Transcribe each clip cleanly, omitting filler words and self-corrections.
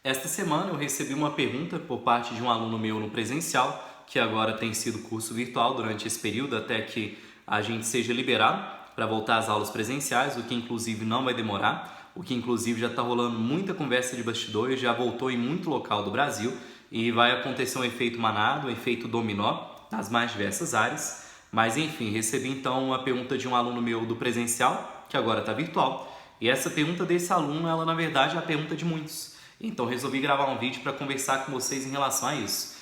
Esta semana eu recebi uma pergunta por parte de um aluno meu no presencial, que agora tem sido curso virtual durante esse período até que a gente seja liberado para voltar às aulas presenciais, o que inclusive não vai demorar, o que inclusive já está rolando muita conversa de bastidores, já voltou em muito local do Brasil e vai acontecer um efeito manado, um efeito dominó nas mais diversas áreas. Mas enfim, recebi então uma pergunta de um aluno meu do presencial, que agora está virtual, e essa pergunta desse aluno, ela na verdade é a pergunta de muitos. Então resolvi gravar um vídeo para conversar com vocês em relação a isso.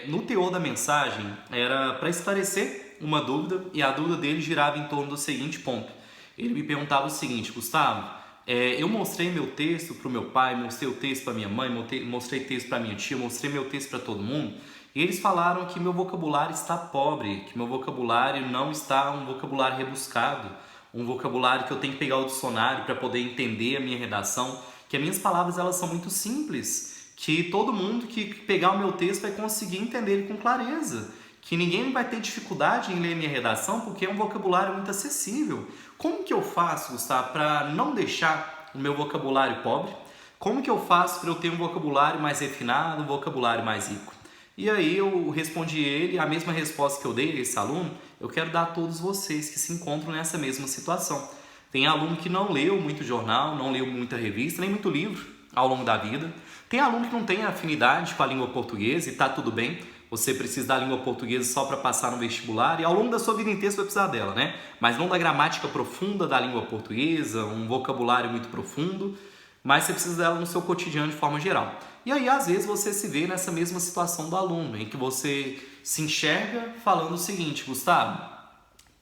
No teor da mensagem era para esclarecer uma dúvida e a dúvida dele girava em torno do seguinte ponto. Ele me perguntava o seguinte: Gustavo, eu mostrei meu texto para o meu pai, mostrei o texto para minha mãe, mostrei texto para minha tia, mostrei meu texto para todo mundo e eles falaram que meu vocabulário está pobre, que meu vocabulário não está um vocabulário rebuscado, um vocabulário que eu tenho que pegar o dicionário para poder entender a minha redação, que as minhas palavras elas são muito simples, que todo mundo que pegar o meu texto vai conseguir entender ele com clareza, que ninguém vai ter dificuldade em ler minha redação porque é um vocabulário muito acessível. Como que eu faço, Gustavo, para não deixar o meu vocabulário pobre? Como que eu faço para eu ter um vocabulário mais refinado, um vocabulário mais rico? E aí eu respondi ele, a mesma resposta que eu dei a esse aluno, eu quero dar a todos vocês que se encontram nessa mesma situação. Tem aluno que não leu muito jornal, não leu muita revista, nem muito livro ao longo da vida. Tem aluno que não tem afinidade com a língua portuguesa e está tudo bem. Você precisa da língua portuguesa só para passar no vestibular e ao longo da sua vida inteira você vai precisar dela, né? Mas não da gramática profunda da língua portuguesa, um vocabulário muito profundo, mas você precisa dela no seu cotidiano de forma geral. E aí, às vezes, você se vê nessa mesma situação do aluno, em que você se enxerga falando o seguinte: Gustavo,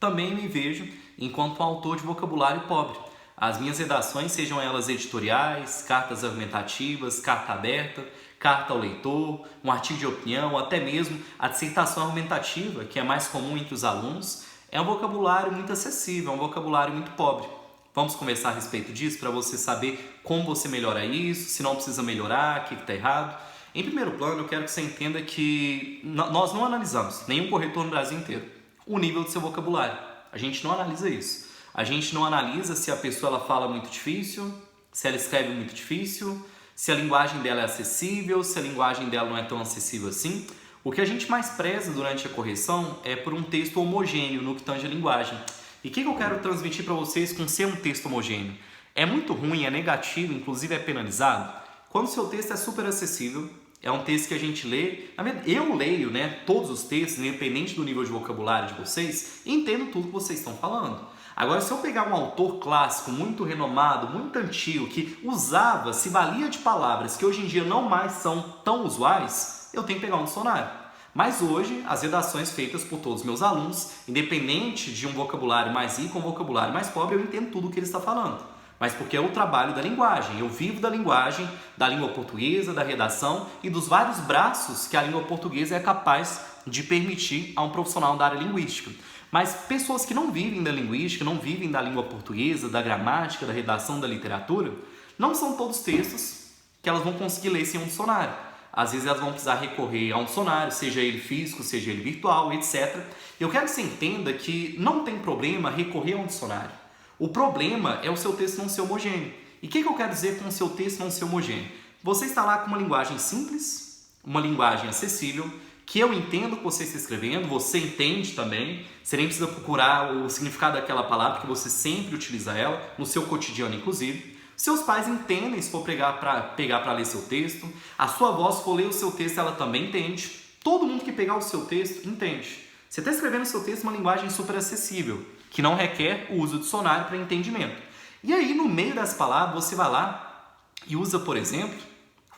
também me vejo enquanto um autor de vocabulário pobre. As minhas redações, sejam elas editoriais, cartas argumentativas, carta aberta, carta ao leitor, um artigo de opinião, ou até mesmo a dissertação argumentativa, que é mais comum entre os alunos, é um vocabulário muito acessível, é um vocabulário muito pobre. Vamos conversar a respeito disso para você saber como você melhora isso, se não precisa melhorar, o que está errado. Em primeiro plano, eu quero que você entenda que nós não analisamos, nenhum corretor no Brasil inteiro, o nível do seu vocabulário. A gente não analisa isso. A gente não analisa se a pessoa ela fala muito difícil, se ela escreve muito difícil, se a linguagem dela é acessível, se a linguagem dela não é tão acessível assim. O que a gente mais preza durante a correção é por um texto homogêneo no que tange a linguagem. E o que eu quero transmitir para vocês com ser um texto homogêneo? É muito ruim, é negativo, inclusive é penalizado, quando o seu texto é super acessível, é um texto que a gente lê. Eu leio, né, todos os textos, independente do nível de vocabulário de vocês, e entendo tudo que vocês estão falando. Agora, se eu pegar um autor clássico, muito renomado, muito antigo, que usava, se valia de palavras que hoje em dia não mais são tão usuais, eu tenho que pegar um dicionário. Mas hoje, as redações feitas por todos os meus alunos, independente de um vocabulário mais rico ou um vocabulário mais pobre, eu entendo tudo o que ele está falando. Mas porque é o trabalho da linguagem, eu vivo da linguagem, da língua portuguesa, da redação e dos vários braços que a língua portuguesa é capaz de permitir a um profissional da área linguística. Mas pessoas que não vivem da linguística, não vivem da língua portuguesa, da gramática, da redação, da literatura, não são todos textos que elas vão conseguir ler sem um dicionário. Às vezes elas vão precisar recorrer a um dicionário, seja ele físico, seja ele virtual, etc. Eu quero que você entenda que não tem problema recorrer a um dicionário. O problema é o seu texto não ser homogêneo. E o que eu quero dizer com o seu texto não ser homogêneo? Você está lá com uma linguagem simples, uma linguagem acessível, que eu entendo que você está escrevendo, você entende também, você nem precisa procurar o significado daquela palavra, porque você sempre utiliza ela, no seu cotidiano inclusive. Seus pais entendem se for pegar para ler seu texto, a sua avó se for ler o seu texto, ela também entende. Todo mundo que pegar o seu texto entende. Você está escrevendo o seu texto em uma linguagem super acessível, que não requer o uso do dicionário para entendimento. E aí, no meio das palavras, você vai lá e usa, por exemplo,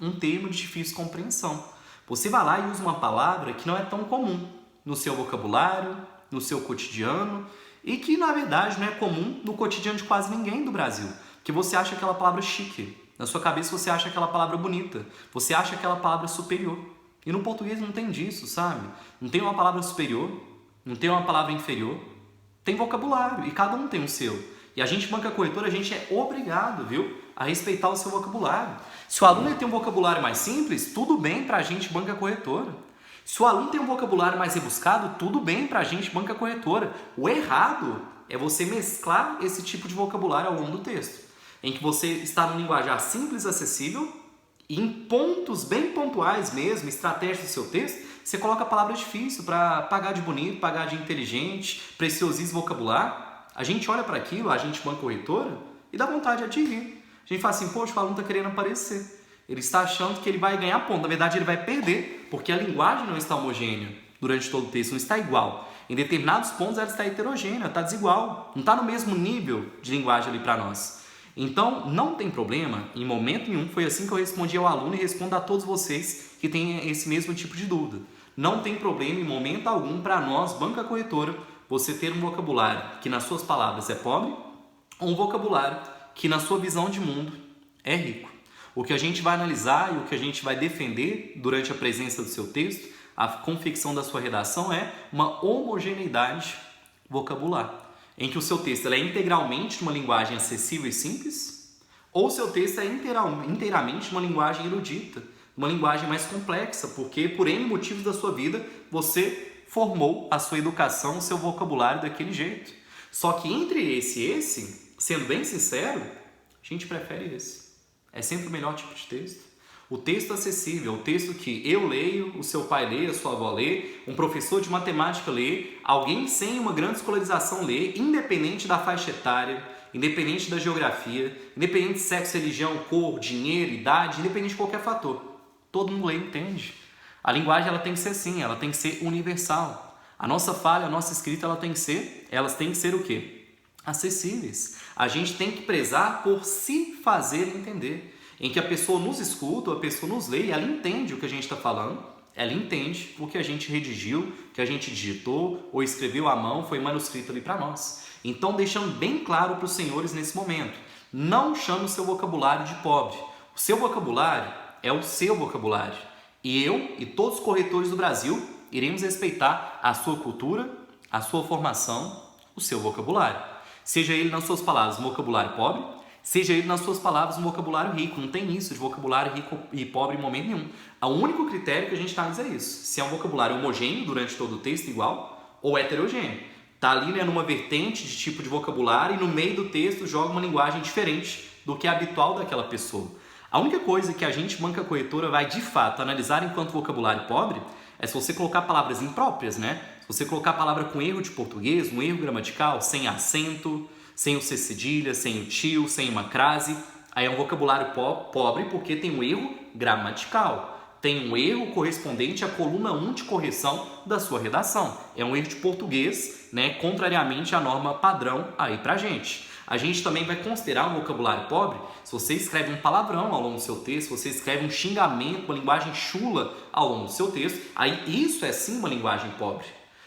um termo de difícil compreensão. Você vai lá e usa uma palavra que não é tão comum no seu vocabulário, no seu cotidiano e que, na verdade, não é comum no cotidiano de quase ninguém do Brasil. Que você acha aquela palavra chique. Na sua cabeça você acha aquela palavra bonita. Você acha aquela palavra superior. E no português não tem disso, sabe? Não tem uma palavra superior, não tem uma palavra inferior. Tem vocabulário e cada um tem o seu. E a gente, banca corretora, a gente é obrigado, viu, a respeitar o seu vocabulário. Se o aluno tem um vocabulário mais simples, tudo bem para a gente, banca corretora. Se o aluno tem um vocabulário mais rebuscado, tudo bem para a gente, banca corretora. O errado é você mesclar esse tipo de vocabulário ao longo do texto, em que você está num linguajar simples, acessível E em pontos bem pontuais mesmo, estratégias do seu texto, você coloca a palavra difícil para pagar de bonito, pagar de inteligente, preciosismo vocabular. A gente olha para aquilo, a gente banca corretora, e dá vontade de rir. A gente fala assim, poxa, o aluno está querendo aparecer. Ele está achando que ele vai ganhar ponto. Na verdade, ele vai perder, porque a linguagem não está homogênea durante todo o texto, não está igual. Em determinados pontos ela está heterogênea, está desigual, não está no mesmo nível de linguagem ali para nós. Então, não tem problema, em momento nenhum, foi assim que eu respondi ao aluno e respondo a todos vocês que têm esse mesmo tipo de dúvida. Não tem problema em momento algum para nós, banca corretora, você ter um vocabulário que nas suas palavras é pobre ou um vocabulário que na sua visão de mundo é rico. O que a gente vai analisar e o que a gente vai defender durante a presença do seu texto, a confecção da sua redação é uma homogeneidade vocabular, em que o seu texto é integralmente uma linguagem acessível e simples, ou o seu texto é inteiramente uma linguagem erudita, uma linguagem mais complexa, porque por N motivos da sua vida você formou a sua educação, o seu vocabulário daquele jeito. Só que entre esse e esse, sendo bem sincero, a gente prefere esse. É sempre o melhor tipo de texto. O texto acessível, o texto que eu leio, o seu pai lê, a sua avó lê, um professor de matemática lê, alguém sem uma grande escolarização lê, independente da faixa etária, independente da geografia, independente de sexo, religião, cor, dinheiro, idade, independente de qualquer fator. Todo mundo lê e entende. A linguagem ela tem que ser assim, ela tem que ser universal. A nossa fala, a nossa escrita, elas têm que ser o quê? Acessíveis. A gente tem que prezar por se fazer entender. Em que a pessoa nos escuta, a pessoa nos lê e ela entende o que a gente está falando, ela entende o que a gente redigiu, o que a gente digitou ou escreveu à mão, foi manuscrito ali para nós. Então, deixando bem claro para os senhores nesse momento, não chame o seu vocabulário de pobre. O seu vocabulário é o seu vocabulário. E eu e todos os corretores do Brasil iremos respeitar a sua cultura, a sua formação, o seu vocabulário. Seja ele nas suas palavras um vocabulário pobre, seja ele nas suas palavras um vocabulário rico. Não tem isso de vocabulário rico e pobre em momento nenhum. O único critério que a gente analisa é isso. Se é um vocabulário homogêneo durante todo o texto igual ou heterogêneo. Está ali, né, numa vertente de tipo de vocabulário e no meio do texto joga uma linguagem diferente do que é habitual daquela pessoa. A única coisa que a gente, banca corretora, vai de fato analisar enquanto vocabulário pobre é se você colocar palavras impróprias, né? Se você colocar a palavra com erro de português, um erro gramatical, sem acento, sem o C cedilha, sem o tio, sem uma crase, aí é um vocabulário pobre porque tem um erro gramatical. Tem um erro correspondente à coluna 1 de correção da sua redação. É um erro de português, né, contrariamente à norma padrão aí pra gente. A gente também vai considerar um vocabulário pobre se você escreve um palavrão ao longo do seu texto, se você escreve um xingamento, uma linguagem chula ao longo do seu texto, aí isso é sim uma linguagem pobre.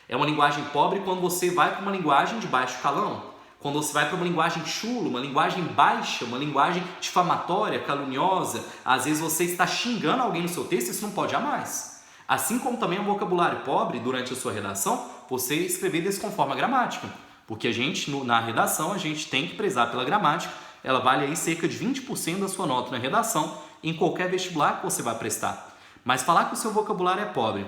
É uma linguagem pobre quando você vai para uma linguagem de baixo calão. Quando você vai para uma linguagem chula, uma linguagem baixa, uma linguagem difamatória, caluniosa, às vezes você está xingando alguém no seu texto, isso não pode jamais. Assim como também é um vocabulário pobre, durante a sua redação, você escrever desse conforme a gramática. Porque a gente, na redação, a gente tem que prezar pela gramática, ela vale aí cerca de 20% da sua nota na redação, em qualquer vestibular que você vai prestar. Mas falar que o seu vocabulário é pobre,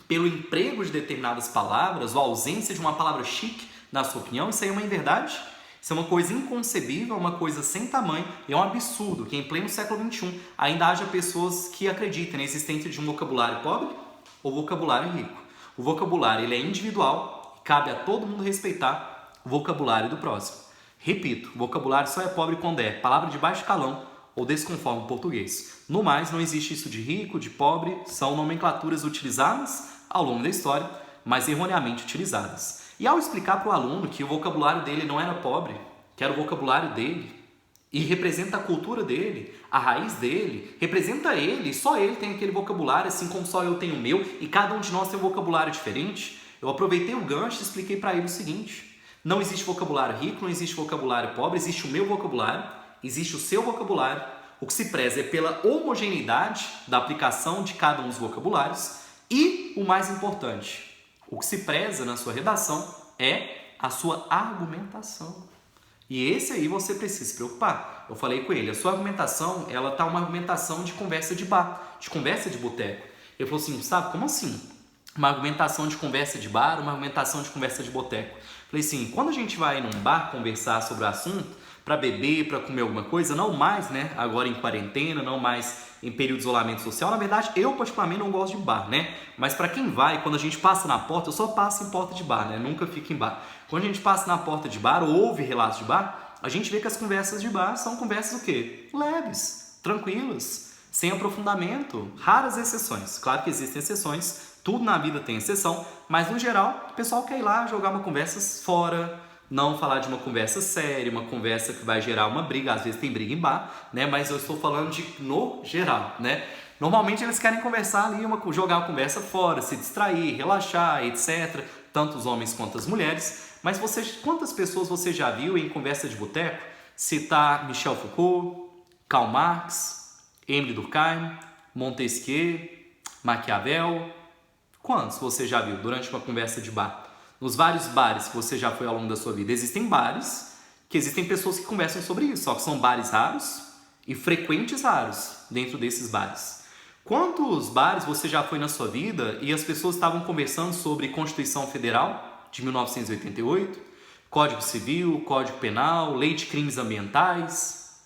pelo emprego de determinadas palavras, ou ausência de uma palavra chique, na sua opinião, isso aí é uma inverdade? Isso é uma coisa inconcebível, uma coisa sem tamanho, e é um absurdo que em pleno século XXI ainda haja pessoas que acreditem na existência de um vocabulário pobre ou vocabulário rico. O vocabulário ele é individual, cabe a todo mundo respeitar o vocabulário do próximo. Repito, o vocabulário só é pobre quando é palavra de baixo calão ou desconforme português. No mais, não existe isso de rico, de pobre, são nomenclaturas utilizadas ao longo da história, mas erroneamente utilizadas. E ao explicar para o aluno que o vocabulário dele não era pobre, que era o vocabulário dele, e representa a cultura dele, a raiz dele, representa ele, só ele tem aquele vocabulário, assim como só eu tenho o meu, e cada um de nós tem um vocabulário diferente, eu aproveitei o gancho e expliquei para ele o seguinte: não existe vocabulário rico, não existe vocabulário pobre, existe o meu vocabulário, existe o seu vocabulário, o que se preza é pela homogeneidade da aplicação de cada um dos vocabulários, e o mais importante, o que se preza na sua redação é a sua argumentação. E esse aí você precisa se preocupar. Eu falei com ele, a sua argumentação, ela tá uma argumentação de conversa de bar, de conversa de boteco. Ele falou assim, Gustavo, como assim? Uma argumentação de conversa de bar, uma argumentação de conversa de boteco. Falei assim, quando a gente vai num bar conversar sobre o assunto, para beber, para comer alguma coisa, não mais, né, agora em quarentena, não mais em período de isolamento social. Na verdade, eu particularmente não gosto de bar, né? Mas para quem vai, quando a gente passa na porta, eu só passo em porta de bar, né? Nunca fico em bar. Quando a gente passa na porta de bar ou ouve relatos de bar, a gente vê que as conversas de bar são conversas o quê? Leves, tranquilas, sem aprofundamento, raras exceções. Claro que existem exceções, tudo na vida tem exceção, mas no geral, o pessoal quer ir lá jogar uma conversa fora, não falar de uma conversa séria, uma conversa que vai gerar uma briga, às vezes tem briga em bar, né? Mas eu estou falando de no geral, né? Normalmente eles querem conversar ali, jogar uma conversa fora, se distrair, relaxar, etc. Tanto os homens quanto as mulheres. Mas quantas pessoas você já viu em conversa de boteco citar Michel Foucault, Karl Marx, Émile Durkheim, Montesquieu, Maquiavel? Quantos você já viu durante uma conversa de bar? Nos vários bares que você já foi ao longo da sua vida, existem bares que existem pessoas que conversam sobre isso, só que são bares raros e frequentes raros dentro desses bares. Quantos bares você já foi na sua vida e as pessoas estavam conversando sobre Constituição Federal de 1988, Código Civil, Código Penal, Lei de Crimes Ambientais,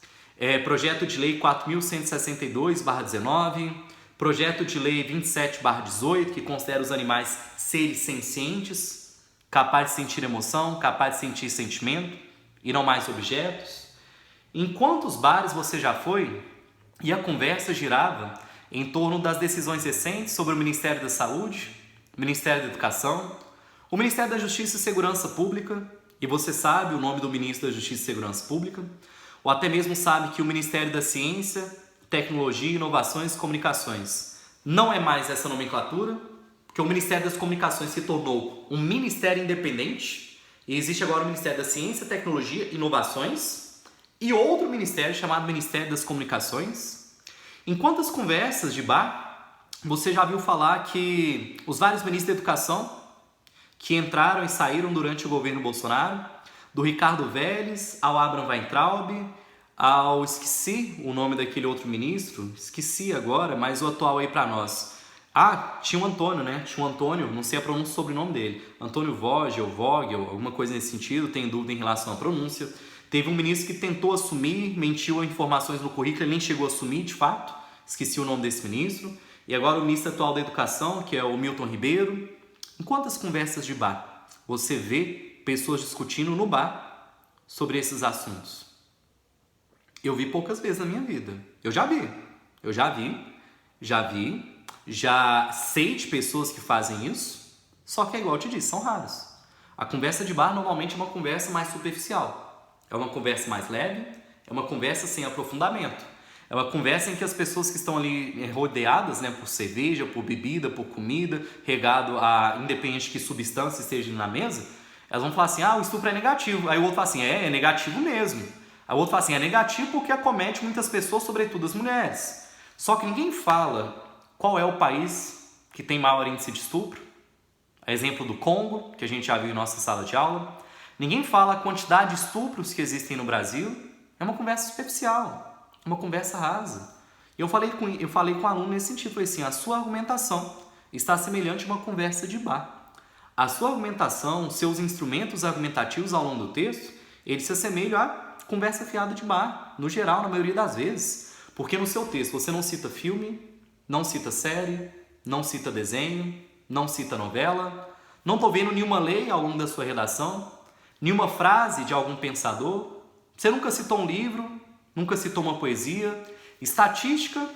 Projeto de Lei 4.162/19, Projeto de Lei 27/18, que considera os animais seres sencientes, capaz de sentir emoção, capaz de sentir sentimento e não mais objetos? Em quantos bares você já foi e a conversa girava em torno das decisões recentes sobre o Ministério da Saúde, Ministério da Educação, o Ministério da Justiça e Segurança Pública, e você sabe o nome do Ministro da Justiça e Segurança Pública, ou até mesmo sabe que o Ministério da Ciência, Tecnologia, Inovações e Comunicações não é mais essa nomenclatura, porque o Ministério das Comunicações se tornou um ministério independente e existe agora o Ministério da Ciência, Tecnologia e Inovações e outro ministério chamado Ministério das Comunicações. Em quantas conversas de bar você já viu falar que os vários ministros da Educação que entraram e saíram durante o governo Bolsonaro, do Ricardo Vélez ao Abraham Weintraub, esqueci o nome daquele outro ministro, esqueci agora, mas o atual aí para nós. Tinha o Antônio, né? Tinha o Antônio, não sei a pronúncia do sobrenome dele. Antônio Vogel, alguma coisa nesse sentido, tenho dúvida em relação à pronúncia. Teve um ministro que tentou assumir, mentiu informações no currículo, ele nem chegou a assumir, de fato. Esqueci o nome desse ministro. E agora o ministro atual da Educação, que é o Milton Ribeiro. Em quantas conversas de bar você vê pessoas discutindo no bar sobre esses assuntos? Eu vi poucas vezes na minha vida. Já sei de pessoas que fazem isso, só que é igual eu te disse, são raras. A conversa de bar normalmente é uma conversa mais superficial. É uma conversa mais leve, é uma conversa sem aprofundamento. É uma conversa em que as pessoas que estão ali rodeadas, né, por cerveja, por bebida, por comida, regado a independente que substância esteja na mesa, elas vão falar assim, o estupro é negativo. Aí o outro fala assim, é negativo mesmo. Aí o outro fala assim, é negativo porque acomete muitas pessoas, sobretudo as mulheres. Só que ninguém fala qual é o país que tem maior índice de estupro. Exemplo do Congo, que a gente já viu em nossa sala de aula. Ninguém fala a quantidade de estupros que existem no Brasil. É uma conversa superficial, uma conversa rasa. Eu falei com o aluno nesse sentido, falei assim, a sua argumentação está semelhante a uma conversa de bar. A sua argumentação, seus instrumentos argumentativos ao longo do texto, eles se assemelham à conversa fiada de bar, no geral, na maioria das vezes. Porque no seu texto você não cita filme, não cita série, não cita desenho, não cita novela, não estou vendo nenhuma lei ao longo da sua redação, nenhuma frase de algum pensador, você nunca citou um livro, nunca citou uma poesia, estatística,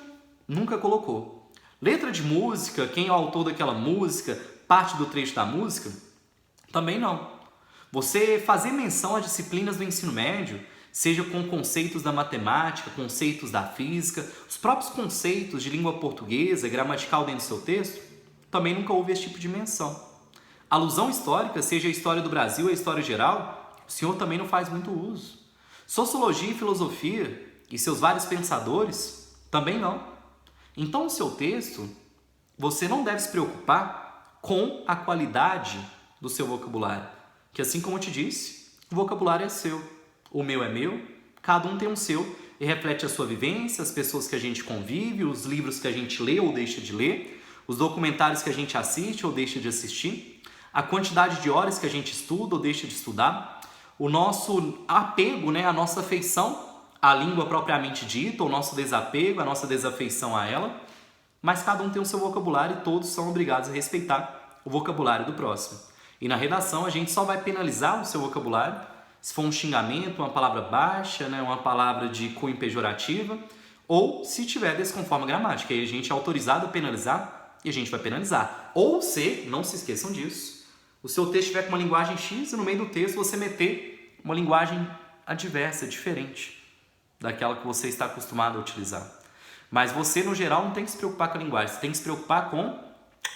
nunca colocou. Letra de música, quem é o autor daquela música, parte do trecho da música, também não. Você fazer menção às disciplinas do ensino médio, seja com conceitos da matemática, conceitos da física, os próprios conceitos de língua portuguesa, gramatical dentro do seu texto, também nunca houve esse tipo de menção. Alusão histórica, seja a história do Brasil ou a história geral, o senhor também não faz muito uso. Sociologia e filosofia e seus vários pensadores, também não. Então, no seu texto, você não deve se preocupar com a qualidade do seu vocabulário, que assim como eu te disse, o vocabulário é seu. O meu é meu, cada um tem um seu e reflete a sua vivência, as pessoas que a gente convive, os livros que a gente lê ou deixa de ler, os documentários que a gente assiste ou deixa de assistir, a quantidade de horas que a gente estuda ou deixa de estudar, o nosso apego, a nossa afeição a língua propriamente dita, o nosso desapego, a nossa desafeição a ela, mas cada um tem o seu vocabulário e todos são obrigados a respeitar o vocabulário do próximo. E na redação a gente só vai penalizar o seu vocabulário se for um xingamento, uma palavra baixa, né, uma palavra de cunho pejorativa, ou se tiver desconforme a gramática. Aí a gente é autorizado a penalizar e a gente vai penalizar. Ou se, não se esqueçam disso, o seu texto tiver com uma linguagem X e no meio do texto você meter uma linguagem adversa, diferente daquela que você está acostumado a utilizar. Mas você, no geral, não tem que se preocupar com a linguagem, você tem que se preocupar com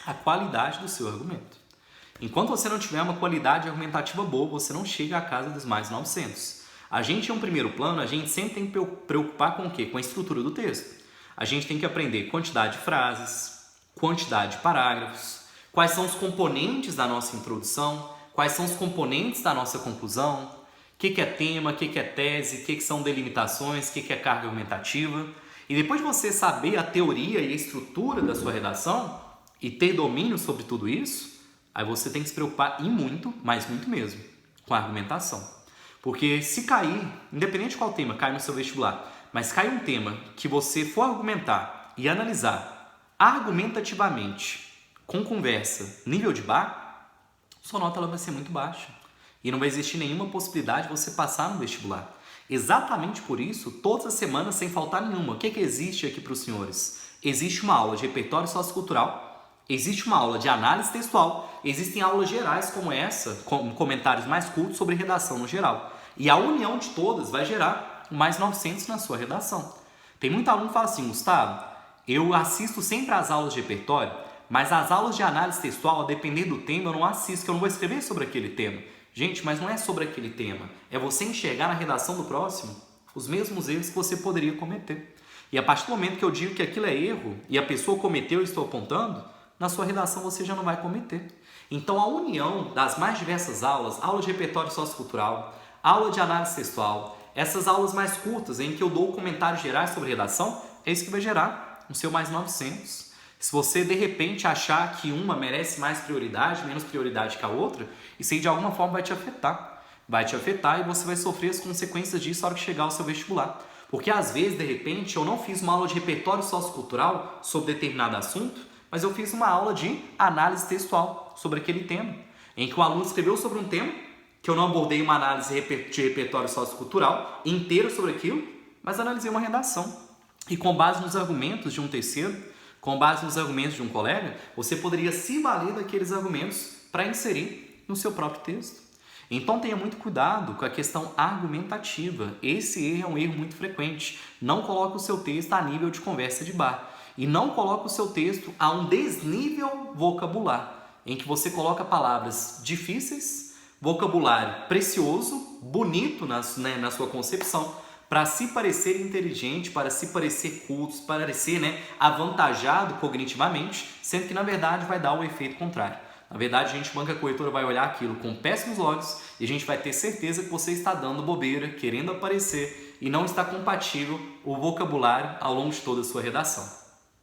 a qualidade do seu argumento. Enquanto você não tiver uma qualidade argumentativa boa, você não chega à casa dos mais 900. A gente, em um primeiro plano, a gente sempre tem que preocupar com o quê? Com a estrutura do texto. A gente tem que aprender quantidade de frases, quantidade de parágrafos, quais são os componentes da nossa introdução, quais são os componentes da nossa conclusão, o que é tema, o que é tese, o que são delimitações, o que é carga argumentativa. E depois de você saber a teoria e a estrutura da sua redação e ter domínio sobre tudo isso, aí você tem que se preocupar e muito, mas muito mesmo, com a argumentação. Porque se cair, independente de qual tema cai no seu vestibular, mas cai um tema que você for argumentar e analisar argumentativamente, com conversa, nível de bar, sua nota ela vai ser muito baixa. E não vai existir nenhuma possibilidade de você passar no vestibular. Exatamente por isso, todas as semanas, sem faltar nenhuma, o que existe aqui para os senhores? Existe uma aula de repertório sociocultural, existe uma aula de análise textual, existem aulas gerais como essa, com comentários mais curtos sobre redação no geral. E a união de todas vai gerar mais 900 na sua redação. Tem muito aluno que fala assim, Gustavo, eu assisto sempre às aulas de repertório, mas as aulas de análise textual, a depender do tema, eu não assisto, que eu não vou escrever sobre aquele tema. Gente, mas não é sobre aquele tema. É você enxergar na redação do próximo os mesmos erros que você poderia cometer. E a partir do momento que eu digo que aquilo é erro e a pessoa cometeu e estou apontando, na sua redação você já não vai cometer. Então a união das mais diversas aulas, aula de repertório sociocultural, aula de análise textual, essas aulas mais curtas em que eu dou comentários gerais sobre redação, é isso que vai gerar no seu mais 900. Se você, de repente, achar que uma merece mais prioridade, menos prioridade que a outra, isso aí de alguma forma vai te afetar. Vai te afetar e você vai sofrer as consequências disso na hora que chegar ao seu vestibular. Porque às vezes, de repente, eu não fiz uma aula de repertório sociocultural sobre determinado assunto, mas eu fiz uma aula de análise textual sobre aquele tema, em que o aluno escreveu sobre um tema, que eu não abordei uma análise de repertório sociocultural inteiro sobre aquilo, mas analisei uma redação. E com base nos argumentos de um terceiro, com base nos argumentos de um colega, você poderia se valer daqueles argumentos para inserir no seu próprio texto. Então tenha muito cuidado com a questão argumentativa. Esse erro é um erro muito frequente. Não coloque o seu texto a nível de conversa de bar. E não coloque o seu texto a um desnível vocabular, em que você coloca palavras difíceis, vocabulário precioso, bonito na sua concepção, para se parecer inteligente, para se parecer culto, para parecer avantajado cognitivamente, sendo que na verdade vai dar o efeito contrário. Na verdade, a gente, banca corretora, vai olhar aquilo com péssimos olhos e a gente vai ter certeza que você está dando bobeira, querendo aparecer e não está compatível o vocabulário ao longo de toda a sua redação.